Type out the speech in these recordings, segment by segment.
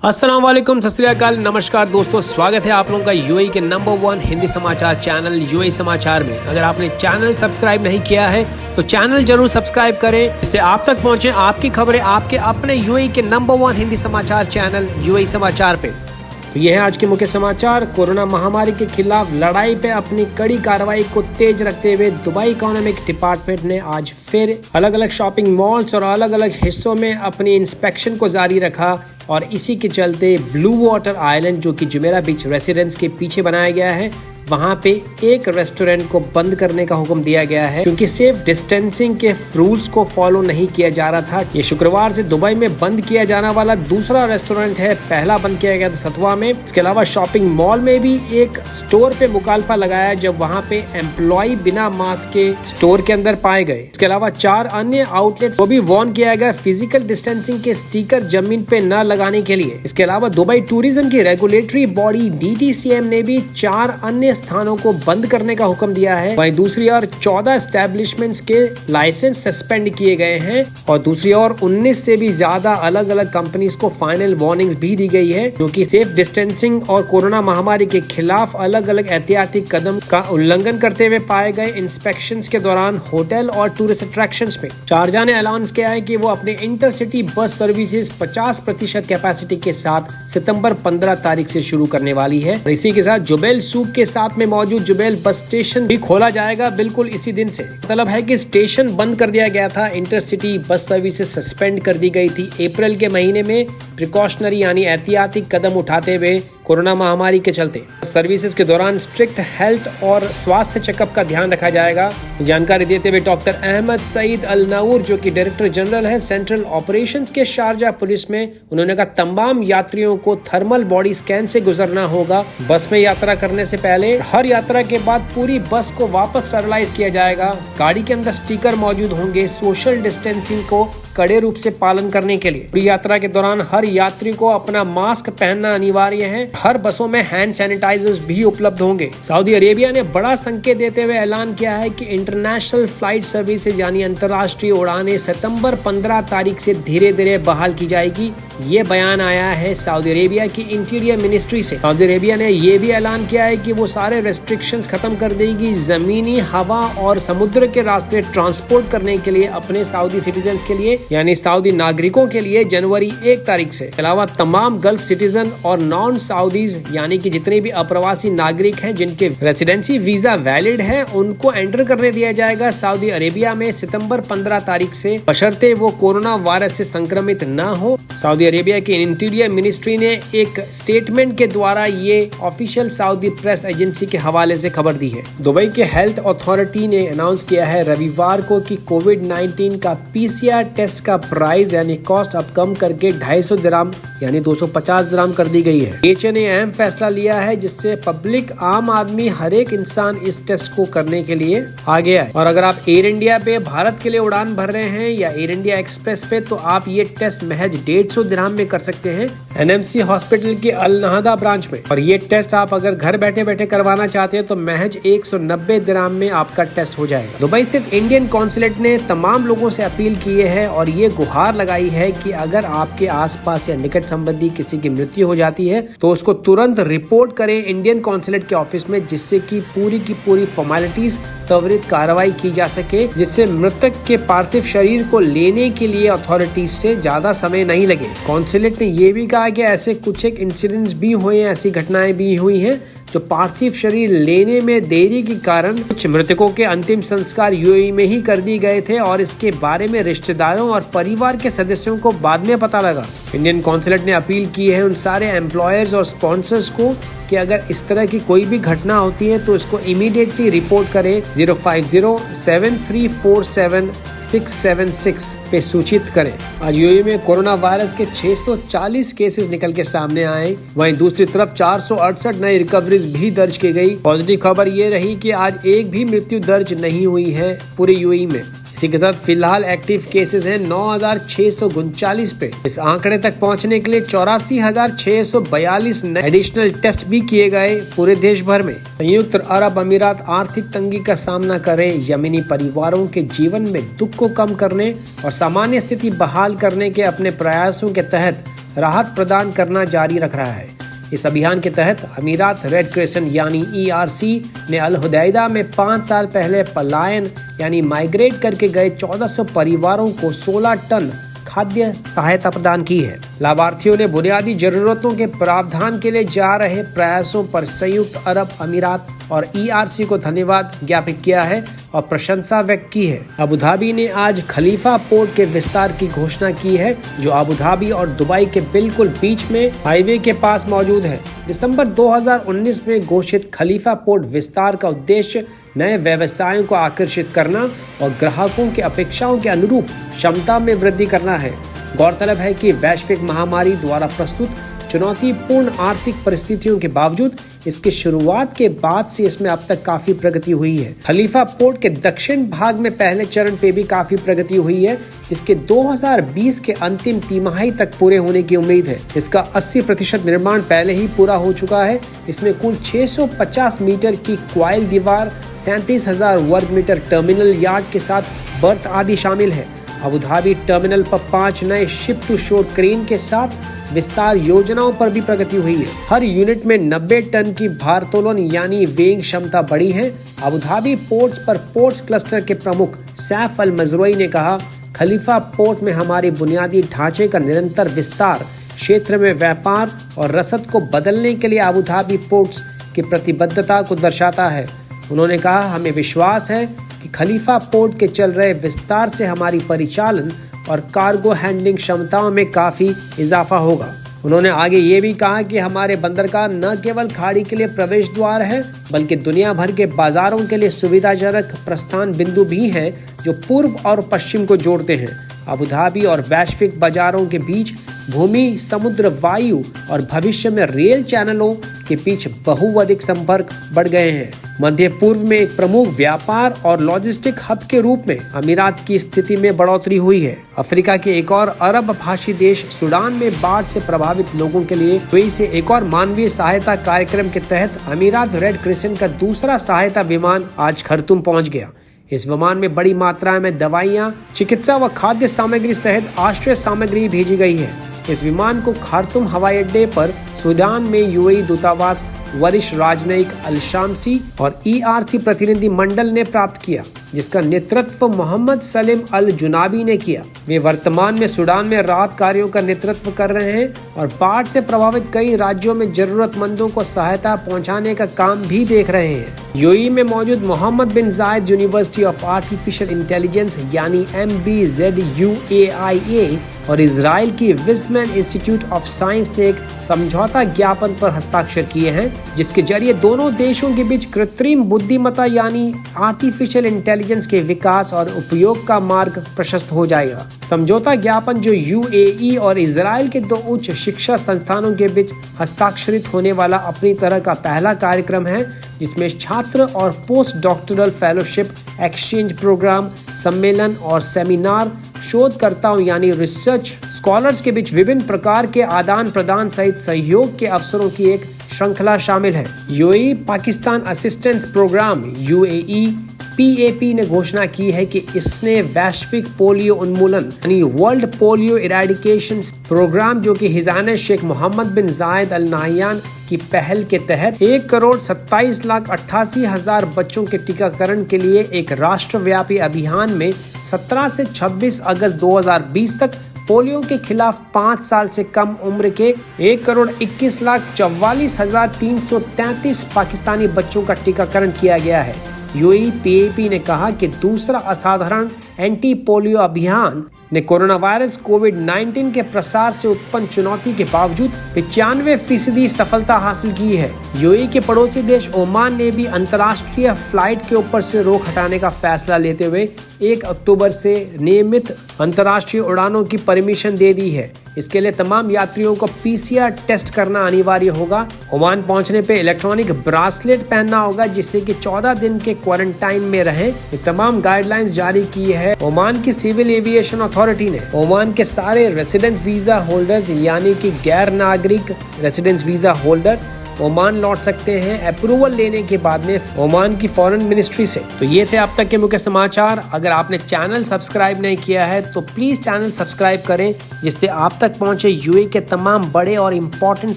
अस्सलाम वालेकुम, सत श्री अकाल, नमस्कार दोस्तों, स्वागत है आप लोगों का यूएई के नंबर 1 हिंदी समाचार चैनल यूएई समाचार में। अगर आपने चैनल सब्सक्राइब नहीं किया है तो चैनल जरूर सब्सक्राइब करें, इससे आप तक पहुंचे आपकी खबरें आपके अपने यूएई के नंबर 1 हिंदी समाचार चैनल यूएई समाचार पे। तो ये है आज के मुख्य समाचार। कोरोना महामारी के खिलाफ लड़ाई पे अपनी कड़ी कार्रवाई को तेज रखते हुए दुबई इकोनॉमिक डिपार्टमेंट ने आज फिर अलग अलग शॉपिंग मॉल्स और अलग अलग हिस्सों में अपनी इंस्पेक्शन को जारी रखा और इसी के चलते ब्लू वाटर आइलैंड, जो कि जुमेरा बीच रेसिडेंस के पीछे बनाया गया है, वहां पे एक रेस्टोरेंट को बंद करने का हुक्म दिया गया है क्योंकि सेफ डिस्टेंसिंग के रूल्स को फॉलो नहीं किया जा रहा था। ये शुक्रवार से दुबई में बंद किया जाने वाला दूसरा रेस्टोरेंट है। पहला बंद किया गया था सतवा में। इसके अलावा शॉपिंग मॉल में भी एक स्टोर पे मुखालफा लगाया जब वहां पे एम्प्लॉय बिना मास्क के स्टोर के अंदर पाए गए। इसके अलावा 4 अन्य आउटलेट को भी वार्न किया गया फिजिकल डिस्टेंसिंग के स्टिकर जमीन पे न लगाने के लिए। इसके अलावा दुबई टूरिज्म की रेगुलेटरी बॉडी DTCM ने भी 4 अन्य स्थानों को बंद करने का हुक्म दिया है। वहीं दूसरी ओर 14 एस्टेब्लिशमेंट्स के लाइसेंस सस्पेंड किए गए हैं और दूसरी ओर 19 से भी ज्यादा अलग अलग कंपनीज को फाइनल वार्निंग्स भी दी गई है, क्योंकि सेफ डिस्टेंसिंग और कोरोना महामारी के खिलाफ अलग अलग एहतियाती कदम का उल्लंघन करते हुए पाए गए इंस्पेक्शंस के दौरान होटल और टूरिस्ट अट्रैक्शंस में शारजाह ने ऐलान किया है कि वो अपने इंटरसिटी बस सर्विसेज 50% कैपेसिटी के साथ सितंबर 15 तारीख से शुरू करने वाली है। इसी के साथ जुबैल सूक के साथ में मौजूद जुबैल बस स्टेशन भी खोला जाएगा बिल्कुल इसी दिन से। मतलब है कि स्टेशन बंद कर दिया गया था, इंटरसिटी बस सर्विसेज सस्पेंड कर दी गई थी अप्रैल के महीने में प्रिकॉशनरी यानी एहतियाती कदम उठाते हुए कोरोना महामारी के चलते। सर्विसेज के दौरान स्ट्रिक्ट हेल्थ और स्वास्थ्य चेकअप का ध्यान रखा जाएगा। जानकारी देते हुए डॉक्टर अहमद सईद अल नऊर, जो कि डायरेक्टर जनरल है सेंट्रल ऑपरेशंस के शारजाह पुलिस में, उन्होंने कहा तमाम यात्रियों को थर्मल बॉडी स्कैन से गुजरना होगा। बस में यात्रा करने से पहले हर यात्रा के बाद पूरी बस को वापस स्टरलाइज किया जाएगा। गाड़ी के अंदर स्टिकर मौजूद होंगे सोशल डिस्टेंसिंग को कड़े रूप से पालन करने के लिए। पूरी यात्रा के दौरान हर यात्री को अपना मास्क पहनना अनिवार्य है। हर बसों में हैंड सैनिटाइजर्स भी उपलब्ध होंगे। सऊदी अरेबिया ने बड़ा संकेत देते हुए ऐलान किया है कि इंटरनेशनल फ्लाइट सर्विसेज यानी अंतर्राष्ट्रीय उड़ानें सितंबर 15 तारीख से धीरे धीरे बहाल की जाएगी। ये बयान आया है सऊदी अरेबिया की इंटीरियर मिनिस्ट्री से। सऊदी अरेबिया ने ये भी ऐलान किया है कि वो सारे रेस्ट्रिक्शंस खत्म कर देगी जमीनी, हवा और समुद्र के रास्ते ट्रांसपोर्ट करने के लिए अपने सऊदी सिटीजन्स के लिए यानी सऊदी नागरिकों के लिए जनवरी 1 तारीख से। अलावा तमाम गल्फ सिटीजन और नॉन सऊदीज यानी कि जितने भी अप्रवासी नागरिक हैं जिनके रेसिडेंसी वीजा वैलिड है, उनको एंटर करने दिया जाएगा सऊदी अरेबिया में सितंबर 15 तारीख से, बशर्ते वो कोरोना वायरस से संक्रमित न हो। सऊदी अरेबिया की इंटीरियर मिनिस्ट्री ने एक स्टेटमेंट के द्वारा ये ऑफिशियल सऊदी प्रेस एजेंसी के हवाले से खबर दी है। दुबई के हेल्थ अथॉरिटी ने अनाउंस किया है रविवार को कि कोविड-19 का PCR टेस्ट का प्राइस यानी कॉस्ट अब कम करके 250 दिरहम यानी 250 दिरहम कर दी गई है। DHA ने अहम फैसला लिया है जिससे पब्लिक आम आदमी हर एक इंसान इस टेस्ट को करने के लिए आगे आए। और अगर आप एयर इंडिया पे भारत के लिए उड़ान भर रहे हैं या एयर इंडिया एक्सप्रेस पे, तो आप ये टेस्ट महज 150 दिरहम में कर सकते हैं NMC हॉस्पिटल के अल नहदा ब्रांच में। और ये टेस्ट आप अगर घर बैठे बैठे करवाना चाहते हैं तो महज 190 दिरहम में आपका टेस्ट हो जाएगा। दुबई स्थित इंडियन कॉन्सुलेट ने तमाम लोगों से अपील की है और ये गुहार लगाई है कि अगर आपके आसपास या निकट संबंधी किसी की मृत्यु हो जाती है तो उसको तुरंत रिपोर्ट करें इंडियन कॉन्सुलेट के ऑफिस में, जिससे कि पूरी की पूरी फॉर्मेलिटीज त्वरित कार्रवाई की जा सके, जिससे मृतक के पार्थिव शरीर को लेने के लिए अथॉरिटीज से ज्यादा समय नहीं लगे। कॉन्सुलेट ने ये भी कहा कि ऐसे कुछ एक इंसिडेंट्स भी हुए, ऐसी घटनाएं भी हुई हैं जो पार्थिव शरीर लेने में देरी के कारण कुछ मृतकों के अंतिम संस्कार यूएई में ही कर दिए गए थे और इसके बारे में रिश्तेदारों और परिवार के सदस्यों को बाद में पता लगा। इंडियन कॉन्सुलेट ने अपील की है उन सारे एम्प्लॉयर्स और स्पॉन्सर्स को कि अगर इस तरह की कोई भी घटना होती है तो इसको इमीडिएटली रिपोर्ट करें। 05073476676 पे सूचित करें। आज यूएई में कोरोना वायरस के 640 केसेस निकल के सामने आए। वहीं दूसरी तरफ 468 नई रिकवरीज भी दर्ज की गई। पॉजिटिव खबर ये रही कि आज एक भी मृत्यु दर्ज नहीं हुई है पूरे यूएई में। इसी के साथ फिलहाल एक्टिव केसेस हैं 9,639 पे। इस आंकड़े तक पहुंचने के लिए 84,642 एडिशनल टेस्ट भी किए गए पूरे देश भर में। संयुक्त अरब अमीरात आर्थिक तंगी का सामना करे, यमनी परिवारों के जीवन में दुख को कम करने और सामान्य स्थिति बहाल करने के अपने प्रयासों के तहत राहत प्रदान करना जारी रख रहा है। इस अभियान के तहत अमीरात रेड क्रिसेंट यानी ERC ने अल हुदैदा में 5 साल पहले पलायन यानी माइग्रेट करके गए 1400 परिवारों को 16 टन खाद्य सहायता प्रदान की है। लाभार्थियों ने बुनियादी जरूरतों के प्रावधान के लिए जा रहे प्रयासों पर संयुक्त अरब अमीरात और ERC को धन्यवाद ज्ञापित किया है और प्रशंसा व्यक्त की है। अबू धाबी ने आज खलीफा पोर्ट के विस्तार की घोषणा की है, जो अबू धाबी और दुबई के बिल्कुल बीच में हाईवे के पास मौजूद है। दिसंबर 2019 में घोषित खलीफा पोर्ट विस्तार का उद्देश्य नए व्यवसायों को आकर्षित करना और ग्राहकों की अपेक्षाओं के अनुरूप क्षमता में वृद्धि करना है। गौरतलब है कि वैश्विक महामारी द्वारा प्रस्तुत चुनौतीपूर्ण आर्थिक परिस्थितियों के बावजूद इसकी शुरुआत के बाद से इसमें अब तक काफी प्रगति हुई है। खलीफा पोर्ट के दक्षिण भाग में पहले चरण पे भी काफी प्रगति हुई है। इसके 2020 के अंतिम तिमाही तक पूरे होने की उम्मीद है। इसका 80% निर्माण पहले ही पूरा हो चुका है। इसमें कुल 650 मीटर की क्वाइल दीवार, 37,000 वर्ग मीटर टर्मिनल यार्ड के साथ बर्थ आदि शामिल है। अबू धाबी टर्मिनल पर 5 नए शिप टू शोर क्रेन के साथ विस्तार योजनाओं पर भी प्रगति हुई है। हर यूनिट में 90 टन की भारोत्तोलन यानी वेइंग क्षमता बढ़ी है। अबू धाबी पोर्ट्स पर पोर्ट्स क्लस्टर के प्रमुख सैफ अल मजरूई ने कहा, खलीफा पोर्ट में हमारे बुनियादी ढांचे का निरंतर विस्तार क्षेत्र में व्यापार और रसद को बदलने के लिए अबू धाबी पोर्ट्स की प्रतिबद्धता को दर्शाता है। उन्होंने कहा, हमें विश्वास है कि खलीफा पोर्ट के चल रहे विस्तार से हमारी परिचालन और कार्गो हैंडलिंग क्षमताओं में काफी इजाफा होगा। उन्होंने आगे ये भी कहा कि हमारे बंदरगाह न केवल खाड़ी के लिए प्रवेश द्वार है, बल्कि दुनिया भर के बाजारों के लिए सुविधाजनक प्रस्थान बिंदु भी हैं, जो पूर्व और पश्चिम को जोड़ते हैं। अबू धाबी और वैश्विक बाजारों के बीच भूमि, समुद्र, वायु और भविष्य में रेल चैनलों के बीच बहुविध संपर्क बढ़ गए हैं। मध्य पूर्व में एक प्रमुख व्यापार और लॉजिस्टिक हब के रूप में अमीरात की स्थिति में बढ़ोतरी हुई है। अफ्रीका के एक और अरब भाषी देश सूडान में बाढ़ से प्रभावित लोगों के लिए यूएई से एक और मानवीय सहायता कार्यक्रम के तहत अमीरात रेड क्रिसेंट का दूसरा सहायता विमान आज खर्तूम पहुँच गया। इस विमान में बड़ी मात्रा में दवाइयाँ, चिकित्सा व खाद्य सामग्री सहित आश्रय सामग्री भेजी गई है। इस विमान को खार्तूम हवाई अड्डे पर सूडान में यूएई दूतावास, वरिष्ठ राजनयिक अल शामसी और ERC प्रतिनिधि मंडल ने प्राप्त किया, जिसका नेतृत्व मोहम्मद सलीम अल जुनाबी ने किया। वे वर्तमान में सूडान में राहत कार्यों का नेतृत्व कर रहे हैं और बाढ़ से प्रभावित कई राज्यों में जरूरतमंदों को सहायता पहुंचाने का काम भी देख रहे हैं। यूएई में मौजूद मोहम्मद बिन जायद यूनिवर्सिटी ऑफ आर्टिफिशियल इंटेलिजेंस यानी MBZUAIA और इजराइल की विज़मैन इंस्टीट्यूट ऑफ साइंस ने एक समझौता ज्ञापन पर हस्ताक्षर किए हैं, जिसके जरिए दोनों देशों के बीच कृत्रिम बुद्धिमत्ता यानी आर्टिफिशियल इंटेलिजेंस के विकास और उपयोग का मार्ग प्रशस्त हो जाएगा। समझौता ज्ञापन, जो यूएई और इजराइल के 2 उच्च शिक्षा संस्थानों के बीच हस्ताक्षरित होने वाला अपनी तरह का पहला कार्यक्रम है, जिसमें छात्र और post doctoral fellowship, exchange programme, सम्मेलन और सेमिनार, शोधकर्ताओं यानी रिसर्च स्कॉलर्स के बीच विभिन्न प्रकार के आदान प्रदान सहित सहयोग के अवसरों की एक श्रृंखला शामिल है। UAE Pakistan assistance programme UAE-PAP ने घोषणा की है कि इसने वैश्विक पोलियो उन्मूलन यानी वर्ल्ड पोलियो इरेडिकेशन प्रोग्राम, जो कि हिजान शेख मोहम्मद बिन जायद अल नाहयान की पहल के तहत 1,27,88,000 बच्चों के टीकाकरण के लिए एक राष्ट्रव्यापी अभियान में 17 से 26 अगस्त 2020 तक पोलियो के खिलाफ 5 साल से कम उम्र के 1,21,44,333 पाकिस्तानी बच्चों का टीकाकरण किया गया है। UAE-PAP ने कहा कि दूसरा असाधारण एंटी पोलियो अभियान ने कोरोना वायरस कोविड-19 के प्रसार से उत्पन्न चुनौती के बावजूद 95% सफलता हासिल की है। यूएई के पड़ोसी देश ओमान ने भी अंतर्राष्ट्रीय फ्लाइट के ऊपर से रोक हटाने का फैसला लेते हुए 1 अक्टूबर से नियमित अंतर्राष्ट्रीय उड़ानों की परमिशन दे दी है। इसके लिए तमाम यात्रियों को PCR टेस्ट करना अनिवार्य होगा। ओमान पहुंचने पे इलेक्ट्रॉनिक ब्रासलेट पहनना होगा, जिससे कि 14 दिन के क्वारंटाइन में रहें। ये तमाम गाइडलाइंस जारी की है ओमान की सिविल एविएशन अथॉरिटी ने। ओमान के सारे रेसिडेंस वीजा होल्डर्स यानी कि गैर नागरिक रेसिडेंस वीजा होल्डर्स ओमान लौट सकते हैं अप्रूवल लेने के बाद में ओमान की फॉरेन मिनिस्ट्री से। तो ये थे अब तक के मुख्य समाचार। अगर आपने चैनल सब्सक्राइब नहीं किया है तो प्लीज चैनल सब्सक्राइब करें, जिससे आप तक पहुंचे यूएई के तमाम बड़े और इम्पोर्टेंट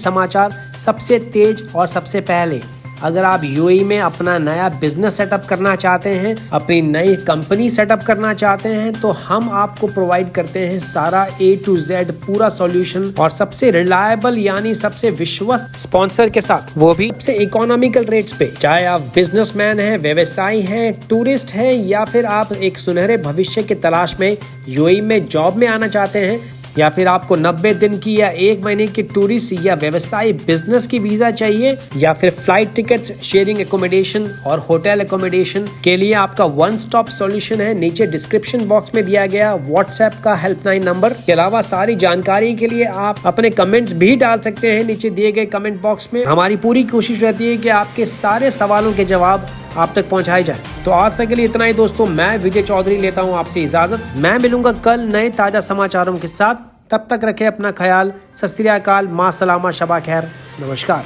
समाचार सबसे तेज और सबसे पहले। अगर आप यूएई में अपना नया बिजनेस सेटअप करना चाहते हैं, अपनी नई कंपनी सेटअप करना चाहते हैं, तो हम आपको प्रोवाइड करते हैं सारा A to Z पूरा सॉल्यूशन, और सबसे रिलायबल यानी सबसे विश्वस्त स्पॉन्सर के साथ, वो भी सबसे इकोनॉमिकल रेट्स पे। चाहे आप बिजनेसमैन हैं, व्यवसायी हैं, टूरिस्ट हैं, या फिर आप एक सुनहरे भविष्य की तलाश में यूएई में जॉब में आना चाहते हैं, या फिर आपको 90 दिन की या 1 महीने की टूरिस्ट या व्यवसाय बिजनेस की वीजा चाहिए, या फिर फ्लाइट टिकट्स, शेयरिंग एकोमोडेशन और होटल एकोमोडेशन के लिए आपका वन स्टॉप सॉल्यूशन है नीचे डिस्क्रिप्शन बॉक्स में दिया गया व्हाट्सएप का हेल्पलाइन नंबर। के अलावा सारी जानकारी के लिए आप अपने कमेंट्स भी डाल सकते हैं नीचे दिए गए कमेंट बॉक्स में। हमारी पूरी कोशिश रहती है कि आपके सारे सवालों के जवाब आप तक पहुंचाए जाए। तो आज तक के लिए इतना ही दोस्तों। मैं विजय चौधरी लेता हूं आपसे इजाजत। मैं मिलूंगा कल नए ताजा समाचारों के साथ। तब तक रखें अपना ख्याल। सत श्री अकाल, मां सलामा, शबा खैर, नमस्कार।